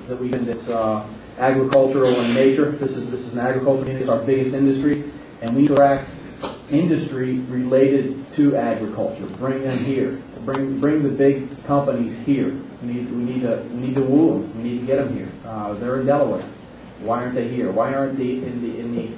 that we that's agricultural in nature. This is an agricultural community. It's our biggest industry, and we track industry related to agriculture. Bring them here. Bring the big companies here. We need to woo them. We need to get them here. They're in Delaware. Why aren't they here? Why aren't they in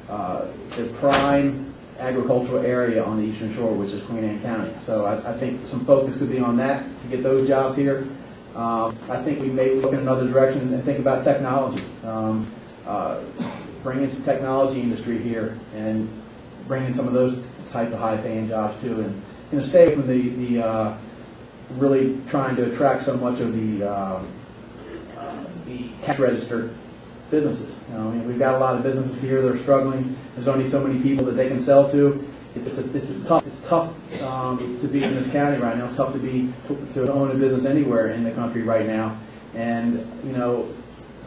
the prime agricultural area on the Eastern Shore, which is Queen Anne County? So I think some focus could be on that to get those jobs here. I think we may look in another direction and think about technology. Bring in some technology industry here and bring in some of those type of high-paying jobs too, and stay from the really trying to attract so much of the cash register businesses. I mean, we've got a lot of businesses here that are struggling. There's only so many people that they can sell to. It's tough to be in this county right now. It's tough to own a business anywhere in the country right now. And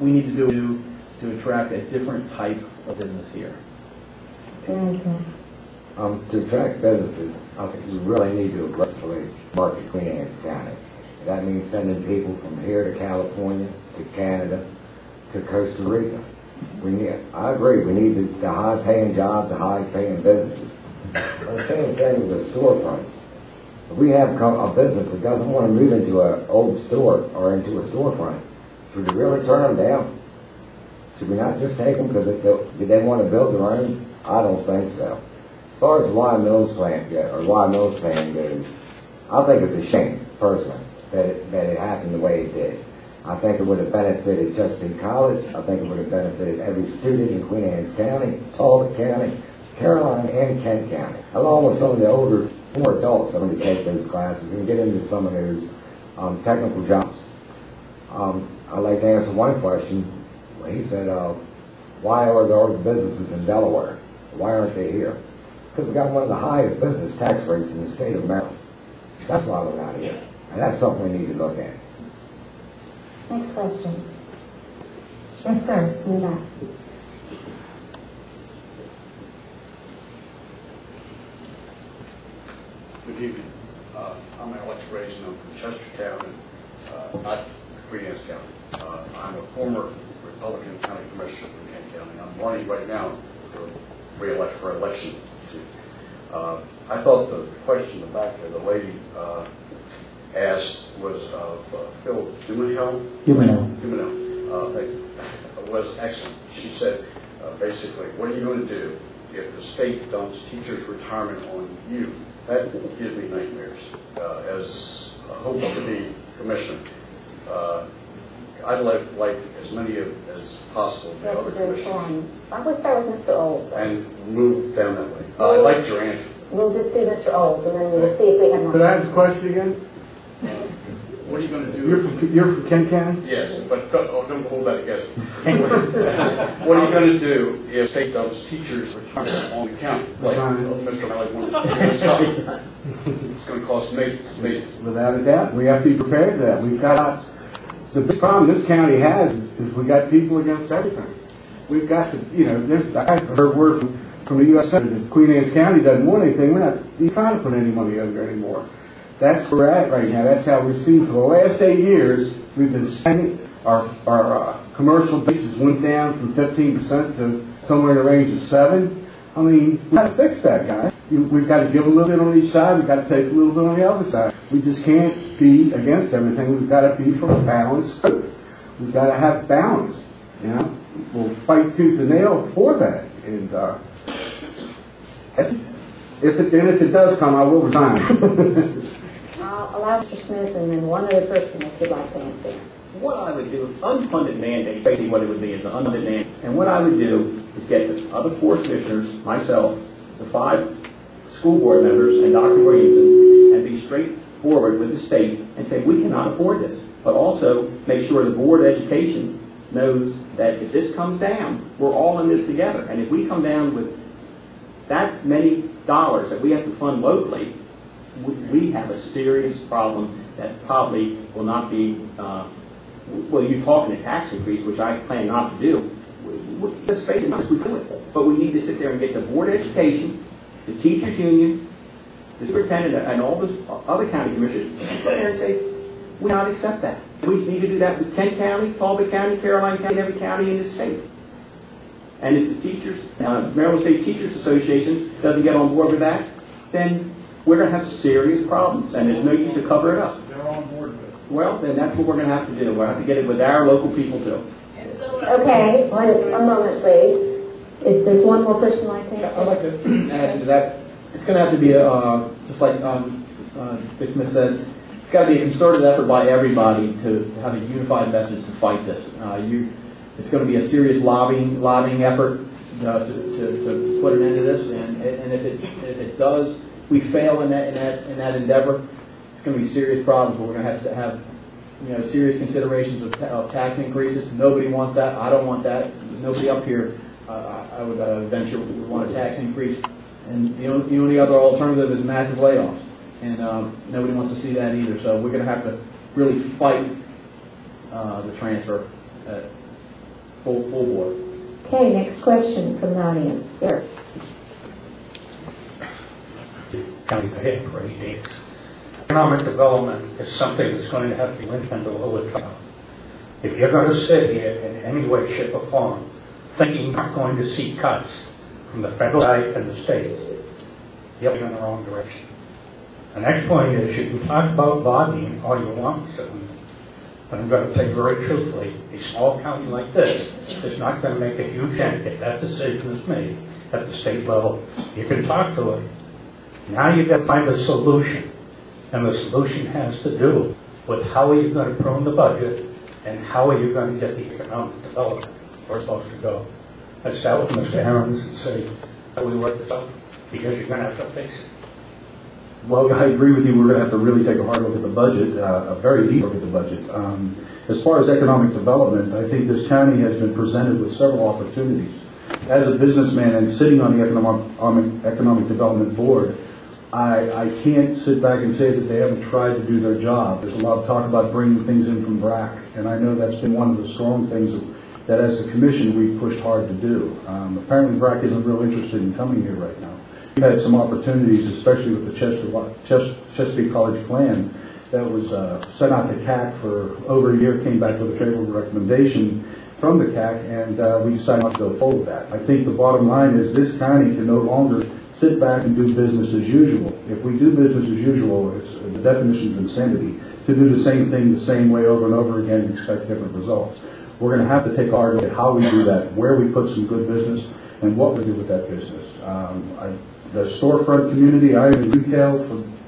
we need to do to attract a different type of business here. To attract businesses, I think we really need to aggressively market Queen Anne County. That means sending people from here to California, to Canada, to Costa Rica. I agree, we need the high-paying jobs, the high-paying businesses. But the same thing with the storefronts. If we have a business that doesn't want to move into an old store or into a storefront, should we really turn them down? Should we not just take them because they want to build their own? I don't think so. As far as the Y Mills plan goes, I think it's a shame, personally, that it happened the way it did. I think it would have benefited Chesapeake College. I think it would have benefited every student in Queen Anne County, Talbot County, Caroline, and Kent County, along with some of the older, more adults that are going to take those classes and get into some of those technical jobs. I'd like to answer one question. He said, why are there all the businesses in Delaware? Why aren't they here? Because we've got one of the highest business tax rates in the state of Maryland. That's why we're not here. And that's something we need to look at. Next question. Yes, sir. In the back. Good evening. I'm Alex Raisin. I'm from Chestertown, not Queen Anne County. I'm a former Republican County Commissioner from Kent County. I'm running right now for election. I thought the question the back there, the lady asked was Phil Dumanel. Was excellent. She said, basically, what are you going to do if the state dumps teachers' retirement on you? That gives me nightmares. As I hope to be commissioner, I'd like as many as possible of the other commissioners. I would start with Mr. Olds. And move down that way. I like your answer. We'll just do Mr. Olds, and then we'll see if we have more. Could I ask the question again? What are you going to do? You're from Kent County? Yes, but don't hold that against me. What are you going to do if state dumps teachers retirement on the county? Like Mr. Riley wanted. It's going to cost millions. Without a doubt. We have to be prepared for that. We've got the big problem this county has is we got people against everything. We've got to, I've heard word from the U.S. Senator that Queen Anne County doesn't want anything. We're not even trying to put any money in there anymore. That's where we're at right now. That's how we've seen for the last 8 years. We've been spending our commercial bases went down from 15% to somewhere in the range of 7%. I mean, we've got to fix that, guys. We've got to give a little bit on each side. We've got to take a little bit on the other side. We just can't be against everything. We've got to be for a balanced group. We've got to have balance. We'll fight tooth and nail for that. And if it does come, I will resign. I'll allow Mr. Smith and then one other person if you'd like to answer. What I would do is unfunded mandate, basically what it would be is an unfunded mandate. And what I would do is get the other 4 commissioners, myself, the 5 school board members, and Dr. Williamson, and be straightforward with the state and say we cannot afford this. But also make sure the Board of Education knows that if this comes down, we're all in this together. And if we come down with that many dollars that we have to fund locally, we have a serious problem that probably will not be, well, you're talking a tax increase, which I plan not to do. Let's face it, we do it. But we need to sit there and get the Board of Education, the teachers union, the superintendent, and all the other county commissioners sit there and say, we not accept that. We need to do that with Kent County, Talbot County, Caroline County, every county in the state. And if the teachers, Maryland State Teachers Association doesn't get on board with that, then we're going to have serious problems, and there's no use to cover it up. They're on board with it. Well, then that's what we're going to have to do. We're going to have to get it with our local people too. Okay, one moment, please. Does one more person like to I'd answer? like to add to that. It's going to have to be just like Dick Smith said, it's got to be a concerted effort by everybody to have a unified message to fight this. It's going to be a serious lobbying effort to put an end to this, and if it does, we fail in that endeavor, it's going to be serious problems. We're going to have serious considerations of tax increases. Nobody wants that. I don't want that. Nobody up here, I would venture, would want a tax increase. And the only other alternative is massive layoffs, and nobody wants to see that either. So we're going to have to really fight the transfer at full board. Okay, next question from the audience. There. County ahead for 8 days. Economic development is something that's going to have to be implemented all the time. If you're going to sit here in any way, shape, or form thinking you're not going to see cuts from the federal side and the states, you're in the wrong direction. The next point is you can talk about lobbying all you want to, but I'm going to tell you very truthfully, a small county like this is not going to make a huge dent if that decision is made at the state level. You can talk to it. Now you've got to find a solution, and the solution has to do with how are you going to prune the budget and how are you going to get the economic development where it's supposed to go. I'd start with Mr. Ahrens and say, how do we work this out? Because you're going to have to fix it. Well, I agree with you. We're going to have to really take a hard look at the budget, a very deep look at the budget. As far as economic development, I think this county has been presented with several opportunities. As a businessman and sitting on the Economic Development Board, I can't sit back and say that they haven't tried to do their job. There's a lot of talk about bringing things in from BRAC, and I know that's been one of the strong things that as the commission we've pushed hard to do. Apparently BRAC isn't real interested in coming here right now. We've had some opportunities, especially with the Chesapeake College plan that was sent out to CAC for over a year, came back with a favorable recommendation from the CAC, and we decided not to go forward with that. I think the bottom line is this county can no longer sit back and do business as usual. If we do business as usual, it's the definition of insanity to do the same thing the same way over and over again and expect different results. We're going to have to take a hard look at how we do that, where we put some good business, and what we do with that business. The storefront community, I am in retail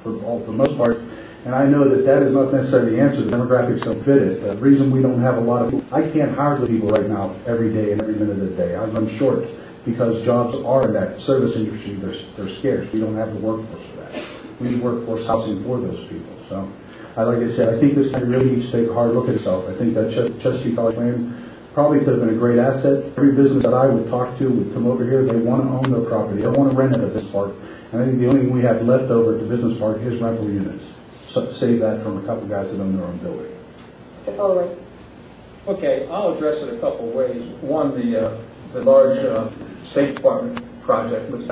for the most part, and I know that is not necessarily the answer. The demographics don't fit it. The reason we don't have a lot of people, I can't hire the people right now every day and every minute of the day. I'm short because jobs are in that service industry. They're scarce. We don't have the workforce for that. We need workforce housing for those people. So, like I said, I think this county really needs to take a hard look at itself. I think that Chesapeake College plan probably could have been a great asset. Every business that I would talk to would come over here. They want to own their property. They don't want to rent it at this park. And I think the only thing we have left over at the business park is rental units. So save that from a couple guys that own their own building. Mr. Foley. Okay, I'll address it a couple of ways. One, the large State Department project, which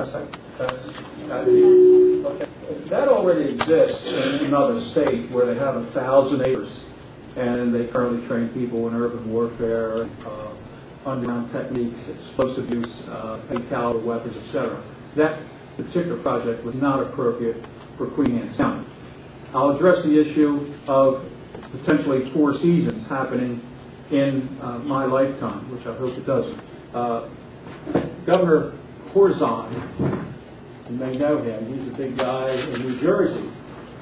that already exists in another state where they have 1,000 acres, and they currently train people in urban warfare, underground techniques, explosive use, heavy caliber weapons, etc. That particular project was not appropriate for Queen Anne's County. I'll address the issue of potentially 4 seasons happening in my lifetime, which I hope it doesn't. Governor Corzine, you may know him, he's a big guy in New Jersey.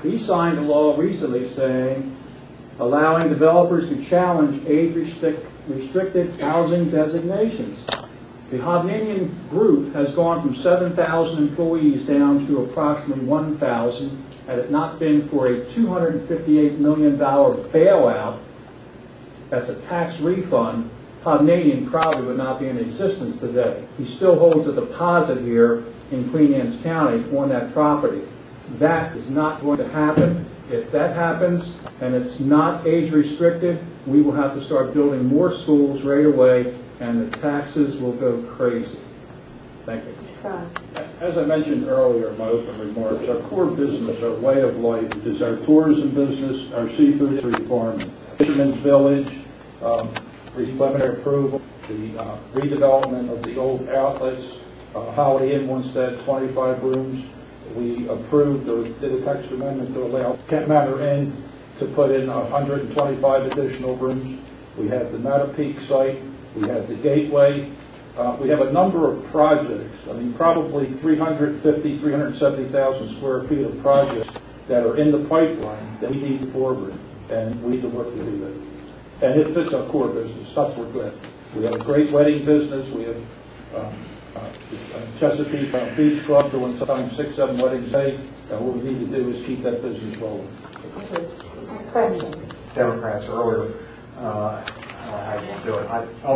He signed a law recently saying allowing developers to challenge age-restricted housing designations. The Hovnanian group has gone from 7,000 employees down to approximately 1,000. Had it not been for a $258 million bailout, that's a tax refund, Hovnanian probably would not be in existence today. He still holds a deposit here in Queen Anne's County on that property. That is not going to happen. If that happens and it's not age restricted, we will have to start building more schools right away, and the taxes will go crazy. Thank you. As I mentioned earlier in my open remarks, our core business, our way of life, is our tourism business, our seafood, fishery farming. Fisherman's Village, preliminary approval, the redevelopment of the old outlets, Holiday Inn Winstead, 25 rooms. We approved or did a text amendment to allow Kent Manor Inn to put in 125 additional rooms. We have the Mattapeak site. We have the Gateway. We have a number of projects. I mean, probably 370,000 square feet of projects that are in the pipeline that we need forward, and we need to work to do that. And it fits our core business. That's what we're glad. We have a great wedding business. We have Chesapeake Beach Club doing sometimes 6-7 weddings a day. And what we need to do is keep that business rolling. Next question. Democrats earlier. I don't know how you want to do it.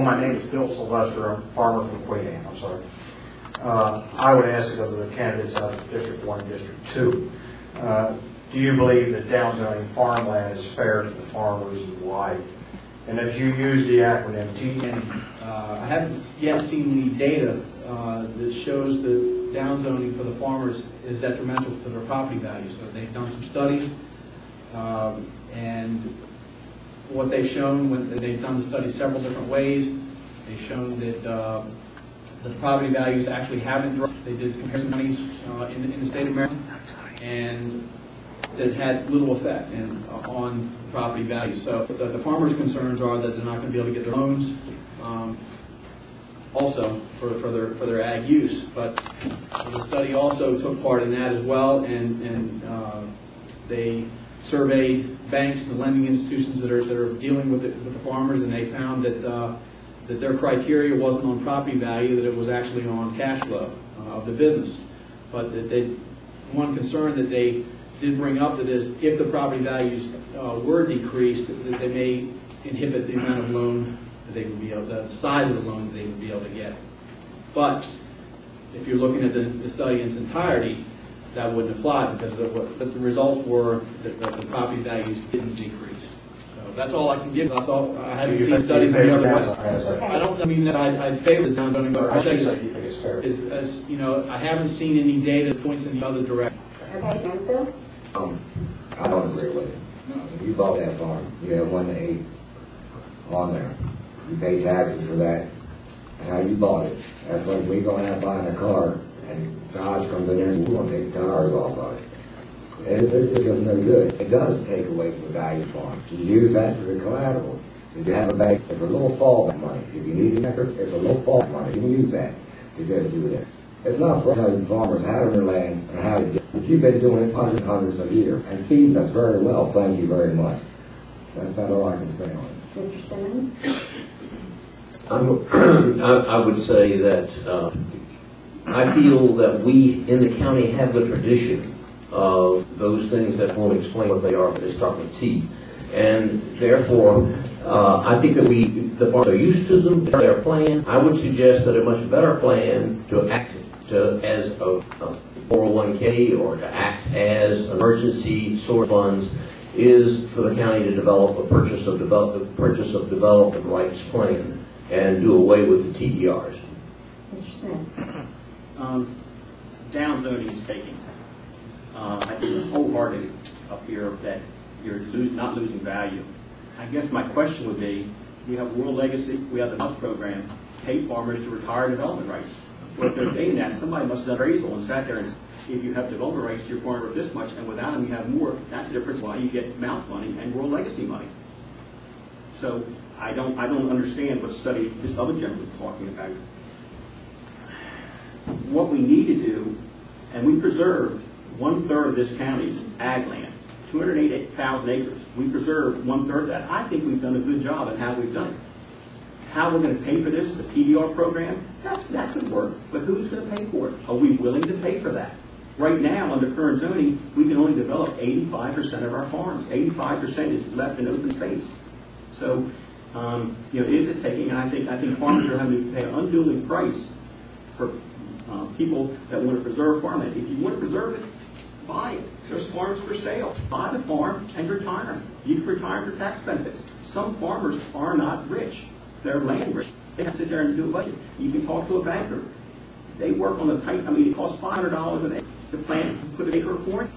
My name is Bill Sylvester. I'm a farmer from Queen Anne. I'm sorry. I would ask of the candidates out of District 1 and District 2. Do you believe that downzoning farmland is fair to the farmers and why? And if you use the acronym TN. I haven't yet seen any data that shows that downzoning for the farmers is detrimental to their property values. So they've done some studies, and what they've shown, they've done the study several different ways. They've shown that the property values actually haven't dropped. They did comparison studies in the state of Maryland, and that it had little effect on property values. So the farmers' concerns are that they're not going to be able to get their loans also for their ag use. But the study also took part in that as well, and they surveyed banks and lending institutions that are dealing with the farmers, and they found that their criteria wasn't on property value, that it was actually on cash flow of the business. But one concern that they did bring up that is if the property values were decreased, that they may inhibit the amount of loan that they would be able, the size of the loan that they would be able to get. But if you're looking at the study in its entirety, that wouldn't apply because the results were that the property values didn't decrease. So that's all I can give. That's all. I haven't seen studies in the other way. I don't. I mean, I favor the downzoning, but I think as you know, I haven't seen any data that points in the other direction. Okay, Mansfield? I don't agree with it. You bought that farm. You have 1 to 8 on there. You pay taxes for that. That's how you bought it. That's like we going out buying a car and Dodge comes in there and we're going to take the tires off of it. It does no good. It does take away from the value of the farm. You use that for the collateral. If you have a bank, it's a little fallback money. If you need an acre, it's a little fallback money. You can use that to go through there. It's not for telling farmers how to their land and how to get it. You've been doing it hundreds of years and feeding us very well. Thank you very much. That's about all I can say on it. Mr. Simmons? I would say that I feel that we in the county have the tradition of those things that won't explain what they are, but they start with T. And therefore, I think that the farmers are used to them, their plan. I would suggest that a much better plan to act as a 401k or to act as emergency source funds is for the county to develop a purchase of development rights plan and do away with the TDRs. Mr. Smith? Downzoning is taking. I think wholehearted up here that you're not losing value. I guess my question would be, we have World Legacy, we have the House program, pay farmers to retire development rights. Well, if they're paying that, somebody must have done appraisal and sat there and said, if you have development rights to your farm worth this much, and without them you have more, that's the difference why you get Mount money and World Legacy money. So I don't understand what study this other gentleman is talking about. What we need to do, and we preserved 1/3 of this county's ag land, 208,000 acres. We preserved 1/3 of that. I think we've done a good job at how we've done it. How we're going to pay for this, the PDR program, that could work, but who's going to pay for it? Are we willing to pay for that? Right now, under current zoning, we can only develop 85% of our farms. 85% is left in open space. So, is it taking? And I think farmers are having to pay an unduly price for people that want to preserve farmland. If you want to preserve it, buy it. There's farms for sale. Buy the farm and retire. You can retire for tax benefits. Some farmers are not rich. They're land rich. They have to sit there and do a budget. You can talk to a banker. They work on a tight, it costs $500 an acre to plant, put an acre of corn.